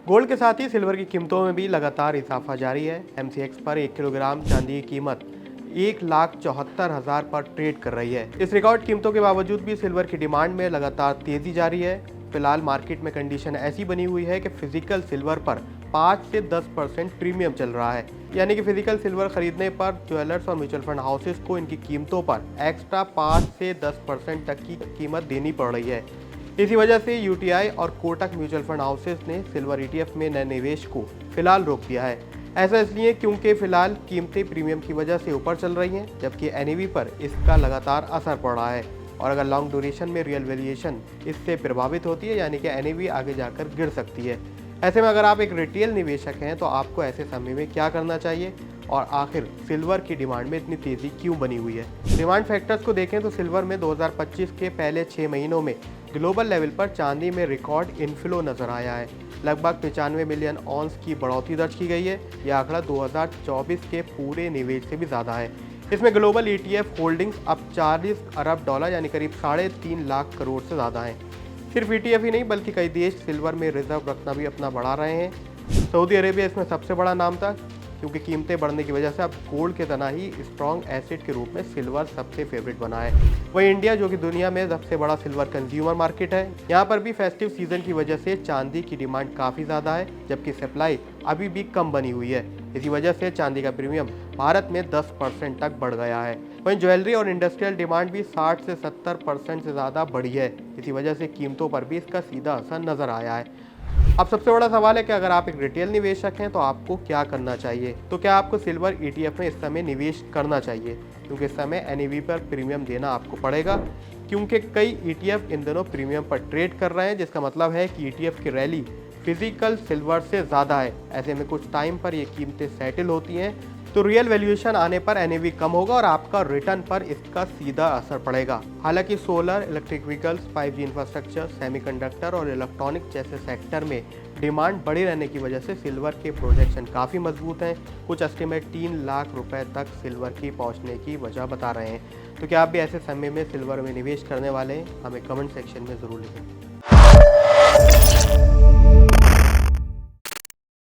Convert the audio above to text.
Gold के साथ ही silver की कीमतों में भी लगातार इजाफा जारी है। एमसीएक्स पर 1 किलोग्राम चांदी की कीमत 1,74,000 पर ट्रेड कर रही है। इस रिकॉर्ड कीमतों के बावजूद भी सिल्वर की डिमांड में लगातार तेजी जारी है। फिलहाल मार्केट में कंडीशन ऐसी बनी हुई है कि फिजिकल सिल्वर पर 5 से 10% प्रीमियम चल रहा है। यानी कि फिजिकल सिल्वर खरीदने पर ज्वेलर्स और म्यूचुअल फंड हाउसेस को इनकी कीमतों पर एक्स्ट्रा 5 से 10% तक की कीमत देनी पड़ रही है। इसी वजह से यूटीआई और कोटक म्यूचुअल फंड हाउसेस ने सिल्वर ईटीएफ में नए निवेश को फिलहाल रोक दिया है। ऐसा इसलिए क्योंकि फिलहाल कीमतें प्रीमियम की वजह से ऊपर चल रही हैं, जबकि एनएवी पर इसका लगातार असर पड़ रहा है। और अगर लॉन्ग ड्यूरेशन में रियल वैल्यूएशन इससे प्रभावित होती है, यानी कि एनएवी आगे जाकर गिर सकती है। ऐसे में अगर आप एक रिटेल निवेशक हैं तो आपको ऐसे समय में क्या करना चाहिए, और आखिर सिल्वर की डिमांड में इतनी तेजी क्यों बनी हुई है। डिमांड फैक्टर्स को देखें तो सिल्वर में 2025 के पहले 6 महीनों में ग्लोबल लेवल पर चांदी में रिकॉर्ड इनफ्लो नजर आया है। लगभग 95 मिलियन ऑन्स की बढ़ोतरी दर्ज की गई है। यह आंकड़ा 2024 के पूरे निवेश से भी ज़्यादा है। इसमें ग्लोबल ईटीएफ होल्डिंग्स अब $40 अरब यानी करीब 3.5 लाख करोड़ से ज़्यादा है। सिर्फ ईटीएफ ही नहीं बल्कि कई देश सिल्वर में रिजर्व रखना भी अपना बढ़ा रहे हैं। सऊदी अरेबिया इसमें सबसे बड़ा नाम था, क्योंकि कीमतें बढ़ने की वजह से अब गोल्ड के तरह ही स्ट्रॉन्ग एसेट के रूप में सिल्वर सबसे फेवरेट बना है। वहीं इंडिया, जो कि दुनिया में सबसे बड़ा सिल्वर कंज्यूमर मार्केट है, यहाँ पर भी फेस्टिव सीजन की वजह से चांदी की डिमांड काफ़ी ज़्यादा है, जबकि सप्लाई अभी भी कम बनी हुई है। इसी वजह से चांदी का प्रीमियम भारत में 10% तक बढ़ गया है। वहीं ज्वेलरी और इंडस्ट्रियल डिमांड भी 60 से 70% से ज़्यादा बढ़ी है। इसी वजह से कीमतों पर भी इसका सीधा असर नजर आया है। अब सबसे बड़ा सवाल है कि अगर आप एक रिटेल निवेशक हैं तो आपको क्या करना चाहिए। तो क्या आपको सिल्वर ईटीएफ में इस समय निवेश करना चाहिए, क्योंकि इस समय एनएवी पर प्रीमियम देना आपको पड़ेगा, क्योंकि कई ईटीएफ इन दोनों प्रीमियम पर ट्रेड कर रहे हैं, जिसका मतलब है कि ईटीएफ की रैली फिजिकल सिल्वर से ज़्यादा है। ऐसे में कुछ टाइम पर ये कीमतें सेटल होती हैं तो रियल वैल्यूएशन आने पर एनएवी कम होगा और आपका रिटर्न पर इसका सीधा असर पड़ेगा। हालांकि solar, electric vehicles, 5G infrastructure, semiconductor और इलेक्ट्रॉनिक जैसे सेक्टर में डिमांड बढ़ी रहने की वजह से सिल्वर के प्रोजेक्शन काफ़ी मजबूत हैं। कुछ एस्टिमेट 3 लाख रुपए तक सिल्वर की पहुंचने की वजह बता रहे हैं। तो क्या आप भी ऐसे समय में सिल्वर में निवेश करने वाले हैं? हमें कमेंट सेक्शन में ज़रूर लिखें।